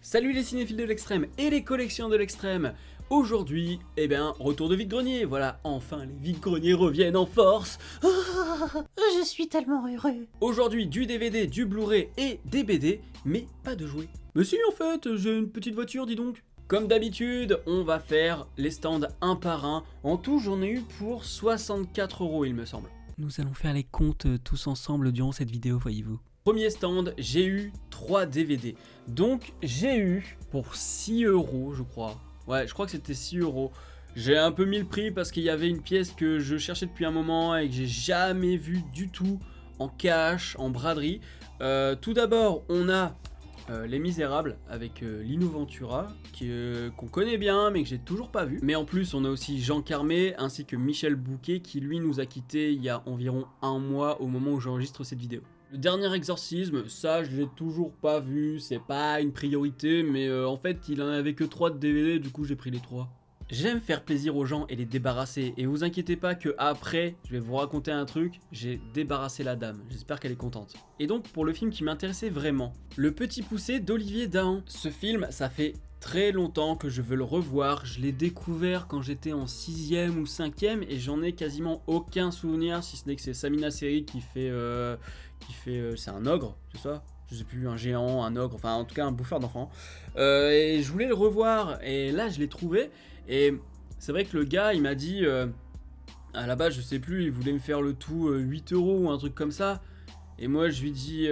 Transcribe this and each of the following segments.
Salut les cinéphiles de l'extrême et les collections de l'extrême. Aujourd'hui, retour de vide-grenier. Voilà, enfin les vide-greniers reviennent en force. Je suis tellement heureux. Aujourd'hui, du DVD, du Blu-ray et des BD, mais pas de jouets. Mais si, en fait, j'ai une petite voiture, dis donc. Comme d'habitude, on va faire les stands un par un. En tout, j'en ai eu pour 64 €, il me semble. Nous allons faire les comptes tous ensemble durant cette vidéo, voyez-vous. Premier stand, j'ai eu 3 DVD. Donc j'ai eu pour 6 €, je crois. Ouais, je crois que c'était 6 €. J'ai un peu mis le prix parce qu'il y avait une pièce que je cherchais depuis un moment et que j'ai jamais vue du tout en cash, en braderie. Tout d'abord, on a Les Misérables avec Lino Ventura, qu'on connaît bien mais que j'ai toujours pas vu. Mais en plus, on a aussi Jean Carmé ainsi que Michel Bouquet qui lui nous a quittés il y a environ un mois au moment où j'enregistre cette vidéo. Le dernier exorcisme, ça je l'ai toujours pas vu, c'est pas une priorité, mais en fait il en avait que 3 de DVD, du coup j'ai pris les 3. J'aime faire plaisir aux gens et les débarrasser, et vous inquiétez pas que après, je vais vous raconter un truc, j'ai débarrassé la dame, j'espère qu'elle est contente. Et donc pour le film qui m'intéressait vraiment, Le Petit Poucet d'Olivier Dahan. Ce film, ça fait très longtemps que je veux le revoir, je l'ai découvert quand j'étais en 6ème ou 5ème et j'en ai quasiment aucun souvenir, si ce n'est que c'est Samina Seri qui fait c'est un ogre, c'est ça? Je sais plus, un géant, un ogre, enfin en tout cas un bouffeur d'enfants. Et je voulais le revoir et là je l'ai trouvé et c'est vrai que le gars il m'a dit à la base je sais plus, il voulait me faire le tout 8 € ou un truc comme ça. Et moi je lui dis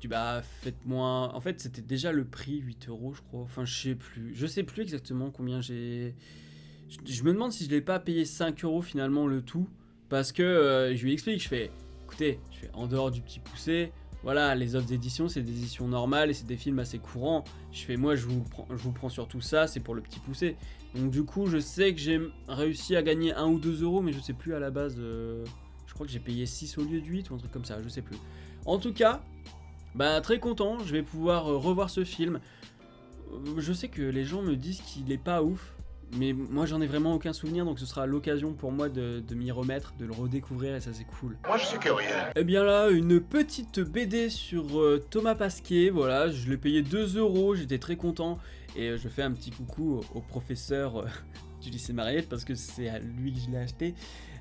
bah faites-moi... En fait c'était déjà le prix 8 € je crois, enfin je sais plus exactement combien j'ai... Je me demande si je l'ai pas payé 5 € finalement le tout. Parce que je lui explique, je fais en dehors du Petit Poucet, voilà, les autres éditions c'est des éditions normales et c'est des films assez courants. Je fais moi je vous prends sur tout ça, c'est pour le Petit Poucet. Donc du coup je sais que j'ai réussi à gagner 1 ou 2 € mais je sais plus à la base, je crois que j'ai payé 6 au lieu de 8 ou un truc comme ça, je sais plus. En tout cas, bah très content, je vais pouvoir revoir ce film. Je sais que les gens me disent qu'il est pas ouf. Mais moi j'en ai vraiment aucun souvenir, donc ce sera l'occasion pour moi de m'y remettre, de le redécouvrir et ça c'est cool. Moi je suis curieux. Et bien là, une petite BD sur Thomas Pasquier, voilà, je l'ai payé 2 €, j'étais très content. Et je fais un petit coucou au professeur du lycée Mariette parce que c'est à lui que je l'ai acheté.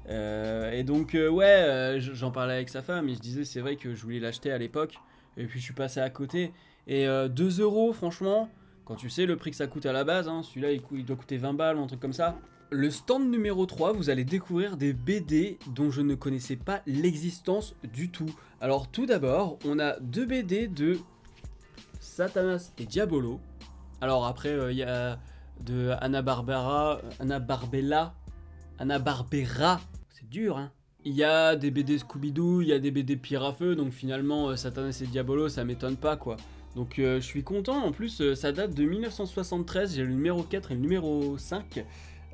Et donc j'en parlais avec sa femme et je disais c'est vrai que je voulais l'acheter à l'époque. Et puis je suis passé à côté. Et 2 € franchement... Quand tu sais le prix que ça coûte à la base, hein, celui-là il doit coûter 20 balles ou un truc comme ça. Le stand numéro 3, vous allez découvrir des BD dont je ne connaissais pas l'existence du tout. Alors tout d'abord, on a 2 BD de Satanas et Diabolo. Alors après, il y a de Hanna-Barbera, c'est dur hein. Il y a des BD Scooby-Doo, il y a des BD Pierre à Feu, donc finalement Satanas et Diabolo ça m'étonne pas quoi. Donc je suis content, en plus ça date de 1973, j'ai le numéro 4 et le numéro 5.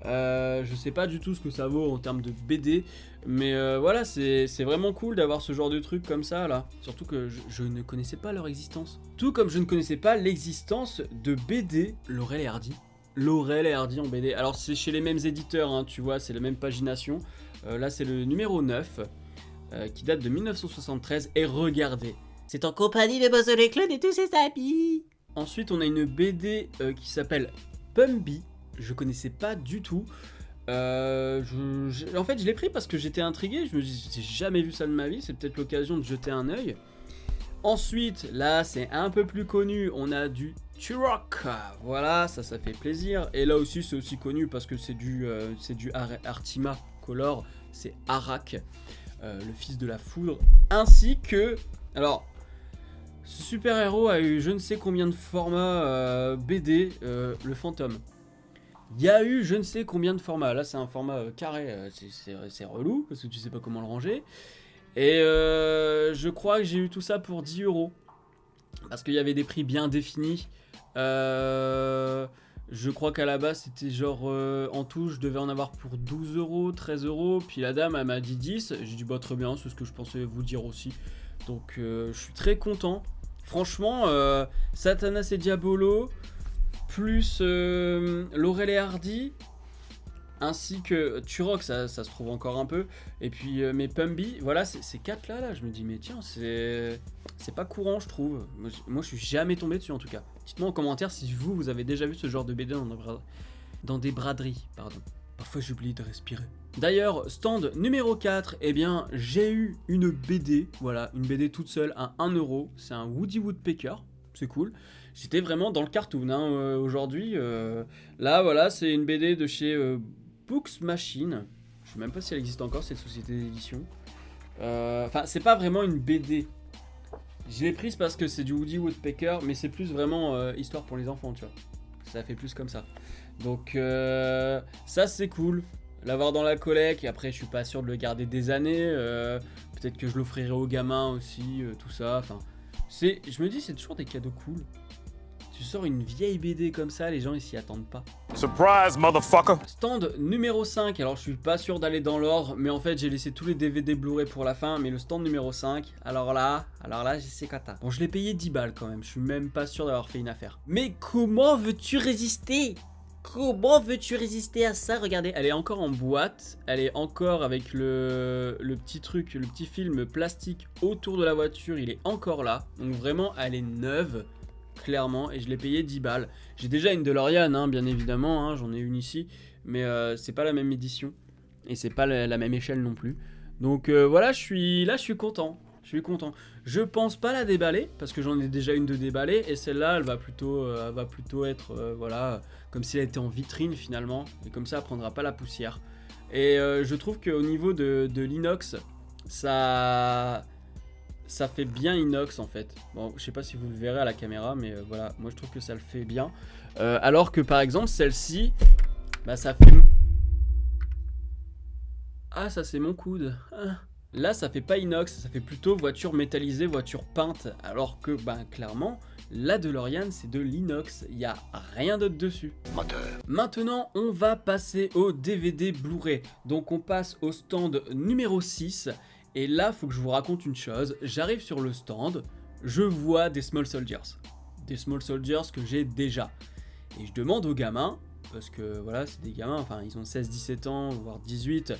Je sais pas du tout ce que ça vaut en termes de BD, mais voilà, c'est vraiment cool d'avoir ce genre de truc comme ça là. Surtout que je ne connaissais pas leur existence. Tout comme je ne connaissais pas l'existence de BD Laurel et Hardy. Laurel et Hardy en BD. Alors c'est chez les mêmes éditeurs, hein, tu vois, c'est la même pagination. Là c'est le numéro 9 qui date de 1973 et regardez. C'est en compagnie de Bozo l'éclone et tous ses amis. Ensuite, on a une BD qui s'appelle Pumby. Je connaissais pas du tout. En fait, je l'ai pris parce que j'étais intrigué. Je me dis, j'ai jamais vu ça de ma vie. C'est peut-être l'occasion de jeter un œil. Ensuite, là, c'est un peu plus connu. On a du Turok. Voilà, ça fait plaisir. Et là aussi, c'est aussi connu parce que c'est du Artima Color. C'est Arak, le fils de la foudre. Ainsi que... Alors... Ce super-héros a eu je ne sais combien de formats BD, le fantôme. Il y a eu je ne sais combien de formats. Là, c'est un format carré, c'est relou, parce que tu sais pas comment le ranger. Et je crois que j'ai eu tout ça pour 10 €. Parce qu'il y avait des prix bien définis. Je crois qu'à la base, c'était genre en tout, je devais en avoir pour 12 €, 13 €. Puis la dame, elle m'a dit 10. J'ai dit, bah très bien, c'est ce que je pensais vous dire aussi. Donc je suis très content. Franchement, Satanas et Diabolo, plus Laurel et Hardy, ainsi que Turok, ça se trouve encore un peu, et puis mes Pumby, voilà, ces 4 là, je me dis mais tiens, c'est pas courant je trouve, moi je suis jamais tombé dessus en tout cas. Dites-moi en commentaire si vous avez déjà vu ce genre de BD dans des braderies, pardon. Parfois j'oublie de respirer. D'ailleurs, stand numéro 4, eh bien j'ai eu une BD, voilà, une BD toute seule à 1€, c'est un Woody Woodpecker, c'est cool. J'étais vraiment dans le cartoon hein, aujourd'hui. Là, voilà, c'est une BD de chez Books Machine. Je sais même pas si elle existe encore, cette société d'édition. Enfin, c'est pas vraiment une BD. Je l'ai prise parce que c'est du Woody Woodpecker, mais c'est plus vraiment histoire pour les enfants, tu vois. Ça fait plus comme ça. Donc, ça, c'est cool. L'avoir dans la collecte, et après, je suis pas sûr de le garder des années. Peut-être que je l'offrirai aux gamins aussi, tout ça. Enfin, je me dis, c'est toujours des cadeaux cool. Tu sors une vieille BD comme ça, les gens ils s'y attendent pas. Surprise, motherfucker! Stand numéro 5, alors je suis pas sûr d'aller dans l'ordre, mais en fait j'ai laissé tous les DVD Blu-ray pour la fin, mais le stand numéro 5, alors là, je sais quoi t'as. Bon, je l'ai payé 10 balles quand même, je suis même pas sûr d'avoir fait une affaire. Mais comment veux-tu résister? Comment veux-tu résister à ça? Regardez. Elle est encore en boîte, elle est encore avec le petit truc, le petit film plastique autour de la voiture, il est encore là, donc vraiment elle est neuve. Clairement, et je l'ai payé 10 balles. J'ai déjà une DeLorean, hein, bien évidemment, hein, j'en ai une ici, mais c'est pas la même édition, et c'est pas la même échelle non plus. Donc voilà, je suis content. Je pense pas la déballer, parce que j'en ai déjà une de déballée, et celle-là, elle va plutôt être, voilà, comme si elle était en vitrine finalement, et comme ça, elle prendra pas la poussière. Et je trouve qu'au niveau de l'inox, ça fait bien inox en fait. Bon, je sais pas si vous le verrez à la caméra, mais voilà, moi je trouve que ça le fait bien. Alors que par exemple, celle-ci, bah ça fait... Ah, ça c'est mon coude. Ah. Là, ça fait pas inox, ça fait plutôt voiture métallisée, voiture peinte. Alors que, bah clairement, la DeLorean c'est de l'inox, il n'y a rien d'autre dessus. Moteur. Maintenant, on va passer au DVD Blu-ray. Donc on passe au stand numéro 6. Et là, faut que je vous raconte une chose. J'arrive sur le stand, je vois des Small Soldiers. Des Small Soldiers que j'ai déjà. Et je demande aux gamins, parce que voilà, c'est des gamins, enfin ils ont 16-17 ans, voire 18.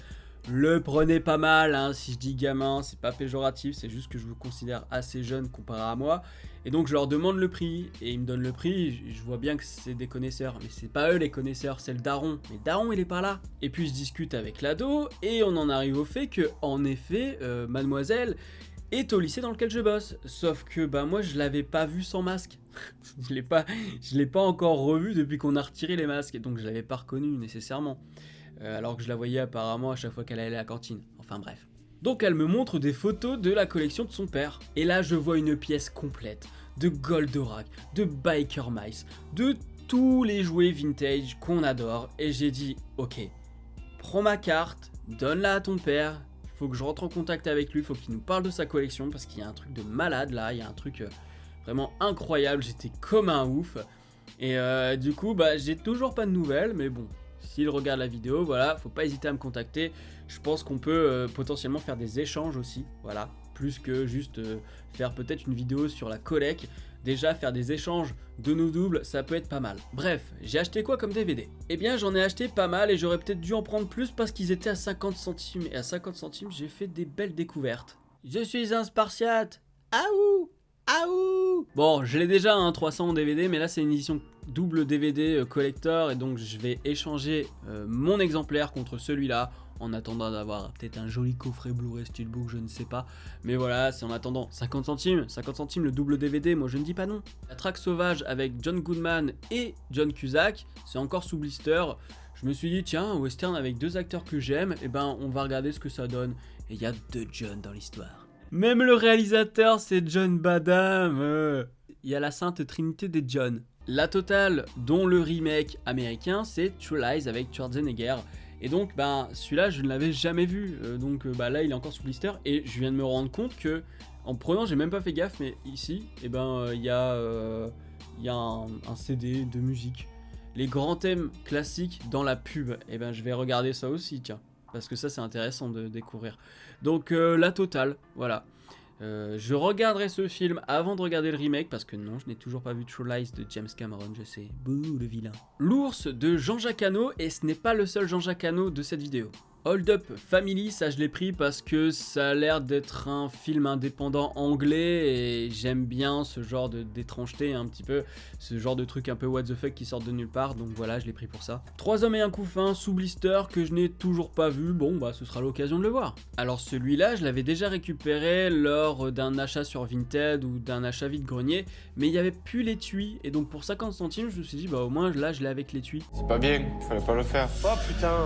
Le prenez pas mal, hein, si je dis gamin, c'est pas péjoratif, c'est juste que je vous considère assez jeune comparé à moi. Et donc je leur demande le prix, et ils me donnent le prix, je vois bien que c'est des connaisseurs, mais c'est pas eux les connaisseurs, c'est le daron. Mais le daron il est pas là. Et puis je discute avec l'ado, et on en arrive au fait que, en effet, mademoiselle est au lycée dans lequel je bosse. Sauf que bah moi je l'avais pas vu sans masque. je l'ai pas encore revu depuis qu'on a retiré les masques, donc je l'avais pas reconnu nécessairement. Alors que je la voyais apparemment à chaque fois qu'elle allait à la cantine. Enfin bref. Donc elle me montre des photos de la collection de son père. Et là je vois une pièce complète de Goldorak, de Biker Mice, de tous les jouets vintage qu'on adore. Et j'ai dit ok, prends ma carte, donne-la à ton père. Il faut que je rentre en contact avec lui, il faut qu'il nous parle de sa collection. Parce qu'il y a un truc de malade là, il y a un truc vraiment incroyable. J'étais comme un ouf. Et du coup bah j'ai toujours pas de nouvelles, mais bon. S'il regarde la vidéo, voilà, faut pas hésiter à me contacter. Je pense qu'on peut potentiellement faire des échanges aussi, voilà, plus que juste faire peut-être une vidéo sur la collecte. Déjà, faire des échanges de nos doubles, ça peut être pas mal. Bref, j'ai acheté quoi comme DVD? Eh bien, j'en ai acheté pas mal et j'aurais peut-être dû en prendre plus parce qu'ils étaient à 50 centimes. Et à 50 centimes, j'ai fait des belles découvertes. Je suis un Spartiate. Aouh! Aouh! Bon, je l'ai déjà, hein, 300 en DVD, mais là c'est une édition double DVD collector, et donc je vais échanger mon exemplaire contre celui-là, en attendant d'avoir peut-être un joli coffret Blu-ray Steelbook, je ne sais pas. Mais voilà, c'est en attendant. 50 centimes le double DVD, moi je ne dis pas non. La traque sauvage avec John Goodman et John Cusack, c'est encore sous blister. Je me suis dit, tiens, un western avec deux acteurs que j'aime, et ben on va regarder ce que ça donne. Et il y a deux John dans l'histoire. Même le réalisateur, c'est John Badham. Il y a la sainte trinité des John. La totale, dont le remake américain, c'est True Lies avec Schwarzenegger. Et donc, ben, celui-là, je ne l'avais jamais vu. Donc, là, il est encore sous blister. Et je viens de me rendre compte que, en prenant, j'ai même pas fait gaffe, mais ici, eh ben, il y a un CD de musique. Les grands thèmes classiques dans la pub. Et ben, je vais regarder ça aussi, tiens. Parce que ça, c'est intéressant de découvrir. Donc, la totale, voilà. Je regarderai ce film avant de regarder le remake parce que non, je n'ai toujours pas vu True Lies de James Cameron, je sais, bouh le vilain. L'ours de Jean-Jacques Hano, et ce n'est pas le seul Jean-Jacques Hano de cette vidéo. Hold Up Family, ça je l'ai pris parce que ça a l'air d'être un film indépendant anglais et j'aime bien ce genre d'étrangeté un petit peu, ce genre de truc un peu what the fuck qui sort de nulle part, donc voilà, je l'ai pris pour ça. 3 hommes et un couffin sous blister que je n'ai toujours pas vu, bon bah ce sera l'occasion de le voir. Alors celui-là, je l'avais déjà récupéré lors d'un achat sur Vinted ou d'un achat vide-grenier, mais il n'y avait plus l'étui et donc pour 50 centimes, je me suis dit bah au moins là je l'ai avec l'étui. C'est pas bien, fallait pas le faire. Oh putain,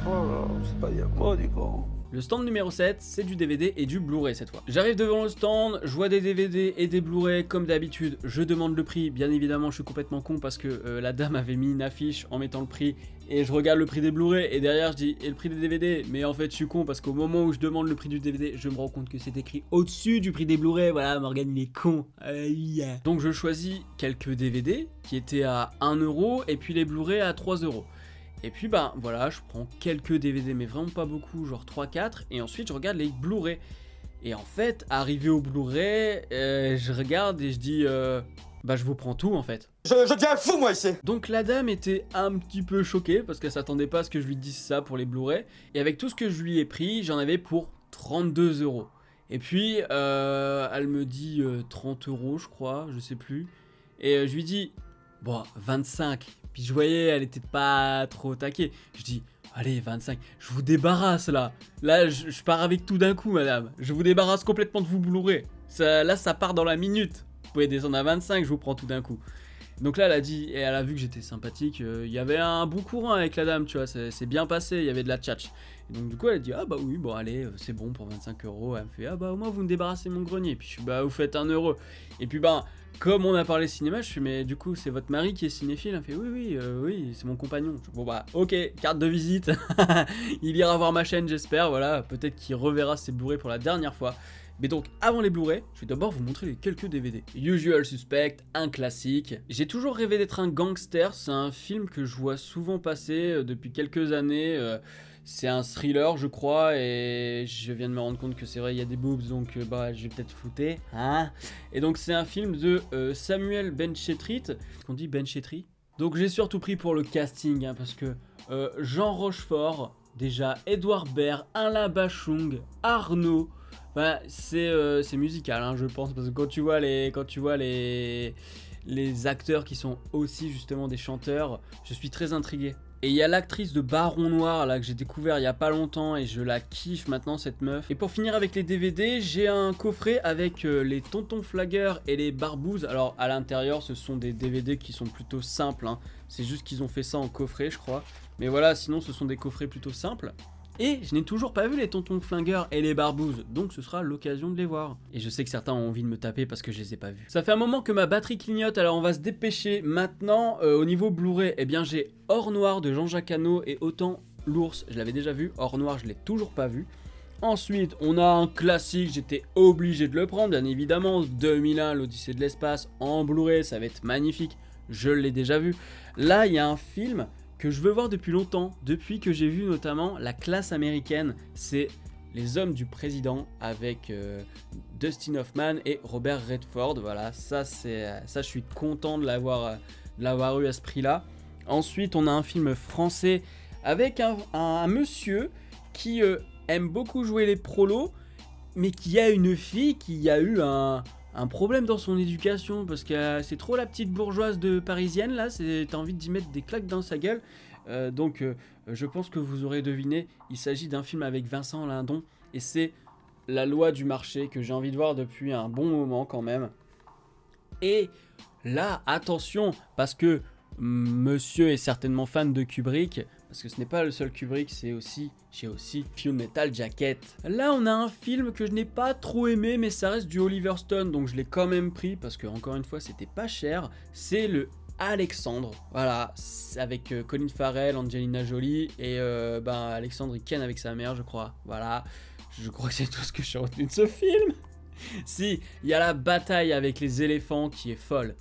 oh là, c'est pas bien. Oh d'accord. Le stand numéro 7, c'est du DVD et du Blu-ray cette fois. J'arrive devant le stand, je vois des DVD et des Blu-ray comme d'habitude, je demande le prix, bien évidemment je suis complètement con parce que la dame avait mis une affiche en mettant le prix et je regarde le prix des Blu-ray et derrière je dis et le prix des DVD, mais en fait je suis con parce qu'au moment où je demande le prix du DVD, je me rends compte que c'est écrit au-dessus du prix des Blu-ray, voilà Morgan il est con. Donc je choisis quelques DVD qui étaient à 1€ et puis les Blu-ray à 3€. Et puis bah voilà, je prends quelques DVD mais vraiment pas beaucoup, genre 3-4 et ensuite je regarde les Blu-ray. Et en fait, arrivé au Blu-ray, je regarde et je dis bah je vous prends tout en fait. Je deviens fou moi ici. Donc la dame était un petit peu choquée parce qu'elle s'attendait pas à ce que je lui dise ça pour les Blu-ray. Et avec tout ce que je lui ai pris, j'en avais pour 32€. Et puis elle me dit 30€ je crois, je sais plus. Et je lui dis bon 25. Puis je voyais, elle était pas trop taquée. Je dis, allez, 25, je vous débarrasse là. Là, je pars avec tout d'un coup, madame. Je vous débarrasse complètement de vous Blu-ray. Là, ça part dans la minute. Vous pouvez descendre à 25, je vous prends tout d'un coup. Donc là, elle a dit, et elle a vu que j'étais sympathique. Il y avait un bon courant avec la dame, tu vois, c'est bien passé, il y avait de la tchatch. Et donc du coup, elle a dit, ah bah oui, bon allez, c'est bon pour 25€. Elle me fait, ah bah au moins vous me débarrassez mon grenier. Puis je suis, bah vous faites 1€. Et puis bah, comme on a parlé cinéma, je suis, mais du coup, c'est votre mari qui est cinéphile. Elle me fait, oui, c'est mon compagnon. Je dis, bon bah, ok, carte de visite. Il ira voir ma chaîne, j'espère, voilà. Peut-être qu'il reverra ses Blu-ray pour la dernière fois. Mais donc, avant les Blu-ray, je vais d'abord vous montrer les quelques DVD. Usual Suspect, un classique. J'ai toujours rêvé d'être un gangster, c'est un film que je vois souvent passer depuis quelques années. C'est un thriller, je crois, et je viens de me rendre compte que c'est vrai, il y a des boobs, donc bah, je vais peut-être flouter. Hein, et donc, c'est un film de Samuel Benchetrit. Est-ce qu'on dit Benchetrit? Donc, j'ai surtout pris pour le casting, hein, parce que Jean Rochefort, déjà, Edouard Baird, Alain Bachung, Arnaud. Bah, c'est musical, hein, je pense, parce que quand tu vois les acteurs qui sont aussi justement des chanteurs, je suis très intrigué. Et il y a l'actrice de Baron Noir là que j'ai découvert il y a pas longtemps et je la kiffe maintenant cette meuf. Et pour finir avec les DVD, j'ai un coffret avec les Tontons Flaggeurs et les Barbouzes. Alors à l'intérieur ce sont des DVD qui sont plutôt simples, hein. C'est juste qu'ils ont fait ça en coffret je crois. Mais voilà, sinon ce sont des coffrets plutôt simples. Et je n'ai toujours pas vu les Tontons Flingueurs et les Barbouzes, donc ce sera l'occasion de les voir. Et je sais que certains ont envie de me taper parce que je les ai pas vus. Ça fait un moment que ma batterie clignote, alors on va se dépêcher. Maintenant, au niveau Blu-ray, eh bien j'ai Or Noir de Jean-Jacques Hano et Autant l'ours, je l'avais déjà vu. Or Noir, je l'ai toujours pas vu. Ensuite, on a un classique, j'étais obligé de le prendre, bien évidemment. 2001, l'Odyssée de l'espace, en Blu-ray, ça va être magnifique. Je l'ai déjà vu. Là, il y a un film que je veux voir depuis longtemps, depuis que j'ai vu notamment La Classe américaine, c'est Les Hommes du Président avec Dustin Hoffman et Robert Redford. Voilà, ça je suis content de l'avoir eu à ce prix-là. Ensuite, on a un film français avec un monsieur qui aime beaucoup jouer les prolos, mais qui a une fille qui a eu un problème dans son éducation parce que c'est trop la petite bourgeoise de parisienne là, t'as envie d'y mettre des claques dans sa gueule. Donc je pense que vous aurez deviné, il s'agit d'un film avec Vincent Lindon et c'est La Loi du marché que j'ai envie de voir depuis un bon moment quand même. Et là, attention, parce que monsieur est certainement fan de Kubrick, parce que ce n'est pas le seul Kubrick, j'ai aussi Full Metal Jacket. Là, on a un film que je n'ai pas trop aimé, mais ça reste du Oliver Stone, donc je l'ai quand même pris, parce que encore une fois, c'était pas cher. C'est le Alexandre, voilà, avec Colin Farrell, Angelina Jolie, et Alexandre il ken avec sa mère, je crois. Voilà, je crois que c'est tout ce que j'ai retenu de ce film. Si, il y a la bataille avec les éléphants qui est folle.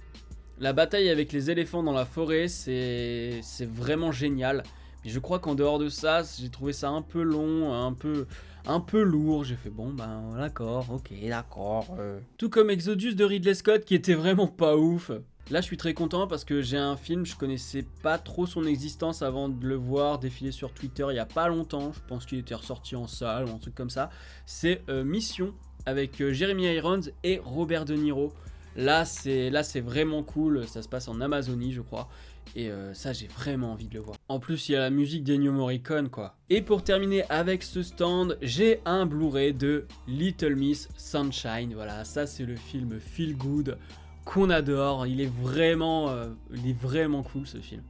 La bataille avec les éléphants dans la forêt, c'est vraiment génial. Mais je crois qu'en dehors de ça, j'ai trouvé ça un peu long, un peu lourd. J'ai fait bon, ben d'accord, ok, d'accord. Tout comme Exodus de Ridley Scott qui était vraiment pas ouf. Là, je suis très content parce que j'ai un film, je connaissais pas trop son existence avant de le voir défiler sur Twitter il y a pas longtemps. Je pense qu'il était ressorti en salle ou un truc comme ça. C'est Mission avec Jeremy Irons et Robert De Niro. Là, c'est vraiment cool. Ça se passe en Amazonie, je crois. Et ça, j'ai vraiment envie de le voir. En plus, il y a la musique d'Ennio Morricone, quoi. Et pour terminer avec ce stand, j'ai un Blu-ray de Little Miss Sunshine. Voilà, ça, c'est le film feel good qu'on adore. Il est vraiment cool, ce film.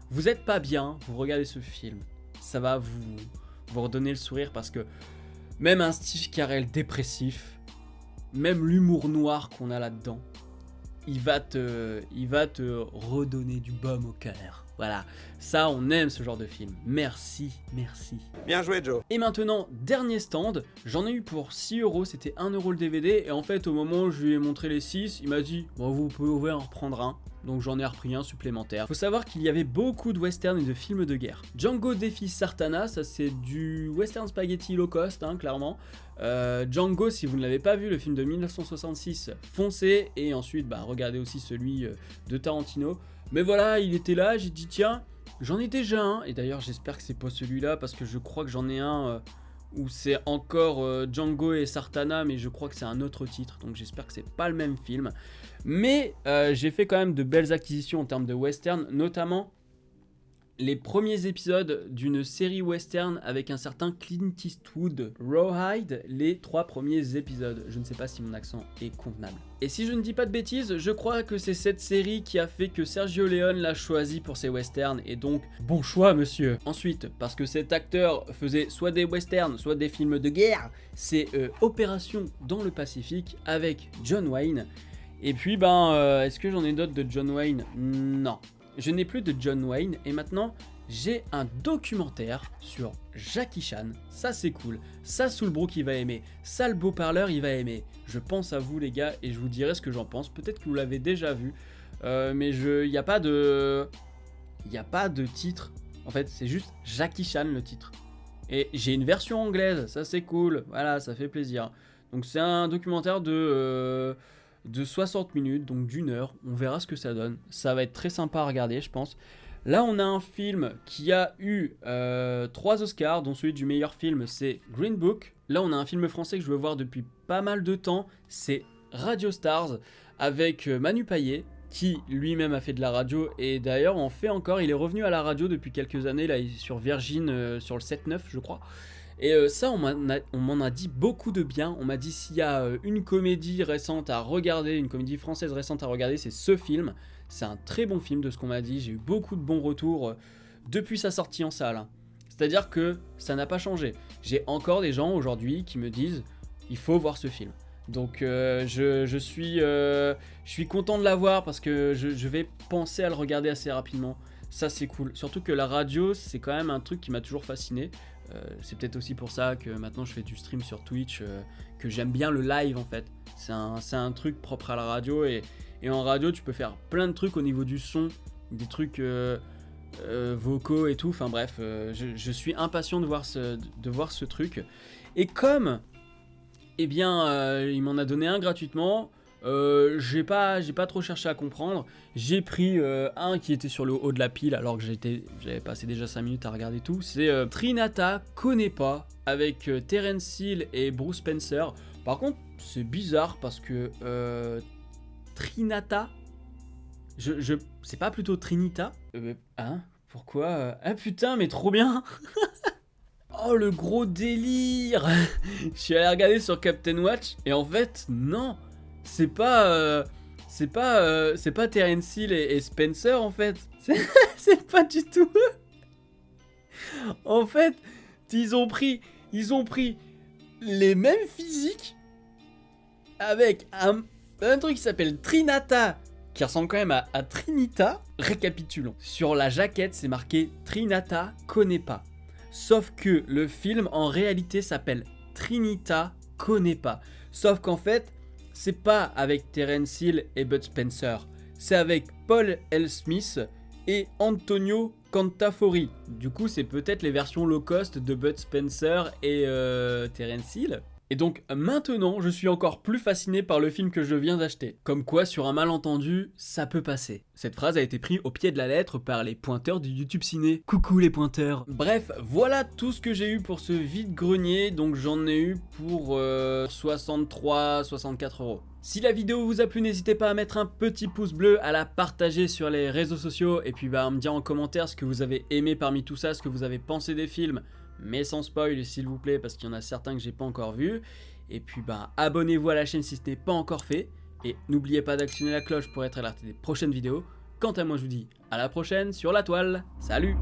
Vous êtes pas bien, vous regardez ce film. Ça va vous redonner le sourire parce que même un Steve Carell dépressif, même l'humour noir qu'on a là-dedans, il va te redonner du baume au cœur. Voilà, ça on aime ce genre de film. Merci. Bien joué, Joe. Et maintenant, dernier stand, j'en ai eu pour 6€, c'était 1€ le DVD. Et en fait, au moment où je lui ai montré les 6, il m'a dit bon, vous pouvez en reprendre un. Donc j'en ai repris un supplémentaire. Faut savoir qu'il y avait beaucoup de westerns et de films de guerre. Django défie Sartana, ça c'est du western spaghetti low cost, hein, clairement. Django, si vous ne l'avez pas vu, le film de 1966, foncez. Et ensuite, regardez aussi celui de Tarantino. Mais voilà, il était là, j'ai dit tiens, j'en ai déjà un. Et d'ailleurs, j'espère que c'est pas celui-là parce que je crois que j'en ai un où c'est encore Django et Sartana, mais je crois que c'est un autre titre. Donc j'espère que c'est pas le même film. Mais j'ai fait quand même de belles acquisitions en termes de western, notamment les premiers épisodes d'une série western avec un certain Clint Eastwood, Rawhide, les 3 premiers épisodes. Je ne sais pas si mon accent est convenable. Et si je ne dis pas de bêtises, je crois que c'est cette série qui a fait que Sergio Leone l'a choisi pour ses westerns, et donc bon choix monsieur. Ensuite, parce que cet acteur faisait soit des westerns, soit des films de guerre, c'est Opération dans le Pacifique avec John Wayne. Et puis est-ce que j'en ai d'autres de John Wayne? Non. Je n'ai plus de John Wayne et maintenant j'ai un documentaire sur Jackie Chan. Ça c'est cool, ça Soulbrook il va aimer, ça le beau parleur il va aimer. Je pense à vous les gars et je vous dirai ce que j'en pense. Peut-être que vous l'avez déjà vu, mais il n'y a pas de titre. En fait c'est juste Jackie Chan le titre. Et j'ai une version anglaise, ça c'est cool, voilà ça fait plaisir. Donc c'est un documentaire de 60 minutes, donc d'1 heure, on verra ce que ça donne. Ça va être très sympa à regarder, je pense. Là, on a un film qui a eu 3 Oscars, dont celui du meilleur film, c'est Green Book. Là, on a un film français que je veux voir depuis pas mal de temps, c'est Radio Stars, avec Manu Payet, qui lui-même a fait de la radio, et d'ailleurs, en fait encore, il est revenu à la radio depuis quelques années, là, il est sur Virgin, sur le 7-9, je crois. Et ça, on m'en a dit beaucoup de bien. On m'a dit s'il y a une comédie récente à regarder, une comédie française récente à regarder, c'est ce film. C'est un très bon film de ce qu'on m'a dit. J'ai eu beaucoup de bons retours depuis sa sortie en salle. C'est-à-dire que ça n'a pas changé. J'ai encore des gens aujourd'hui qui me disent il faut voir ce film. Donc je suis content de l'avoir parce que je vais penser à le regarder assez rapidement. Ça c'est cool. Surtout que la radio, c'est quand même un truc qui m'a toujours fasciné. C'est peut-être aussi pour ça que maintenant je fais du stream sur Twitch, que j'aime bien le live en fait. C'est un truc propre à la radio et en radio tu peux faire plein de trucs au niveau du son, des trucs vocaux et tout. Enfin bref, je suis impatient de voir ce truc. Et comme il m'en a donné un gratuitement, j'ai pas trop cherché à comprendre. J'ai pris un qui était sur le haut de la pile alors que j'avais passé déjà 5 minutes à regarder tout. C'est Trinata connaît pas avec Terence Hill et Bruce Spencer. Par contre c'est bizarre parce que Trinata, c'est pas plutôt Trinita? Hein? Pourquoi? Ah putain mais trop bien. Oh le gros délire. Je suis allé regarder sur Captain Watch et en fait non. C'est pas Terence Hill et Spencer en fait. C'est pas du tout eux. En fait, ils ont pris les mêmes physiques avec un truc qui s'appelle Trinata qui ressemble quand même à Trinita. Récapitulons. Sur la jaquette, c'est marqué Trinata connaît pas. Sauf que le film en réalité s'appelle Trinita connaît pas. Sauf qu'en fait, c'est pas avec Terence Hill et Bud Spencer, c'est avec Paul L. Smith et Antonio Cantafori. Du coup, c'est peut-être les versions low cost de Bud Spencer et Terence Hill. Et donc maintenant, je suis encore plus fasciné par le film que je viens d'acheter. Comme quoi, sur un malentendu, ça peut passer. Cette phrase a été prise au pied de la lettre par les pointeurs du YouTube Ciné. Coucou les pointeurs. Bref, voilà tout ce que j'ai eu pour ce vide-grenier. Donc j'en ai eu pour 63-64 euros. Si la vidéo vous a plu, n'hésitez pas à mettre un petit pouce bleu, à la partager sur les réseaux sociaux et puis à me dire en commentaire ce que vous avez aimé parmi tout ça, ce que vous avez pensé des films. Mais sans spoil s'il vous plaît, parce qu'il y en a certains que j'ai pas encore vus. Et puis abonnez-vous à la chaîne si ce n'est pas encore fait. Et n'oubliez pas d'actionner la cloche pour être alerté des prochaines vidéos. Quant à moi, je vous dis à la prochaine sur la toile. Salut!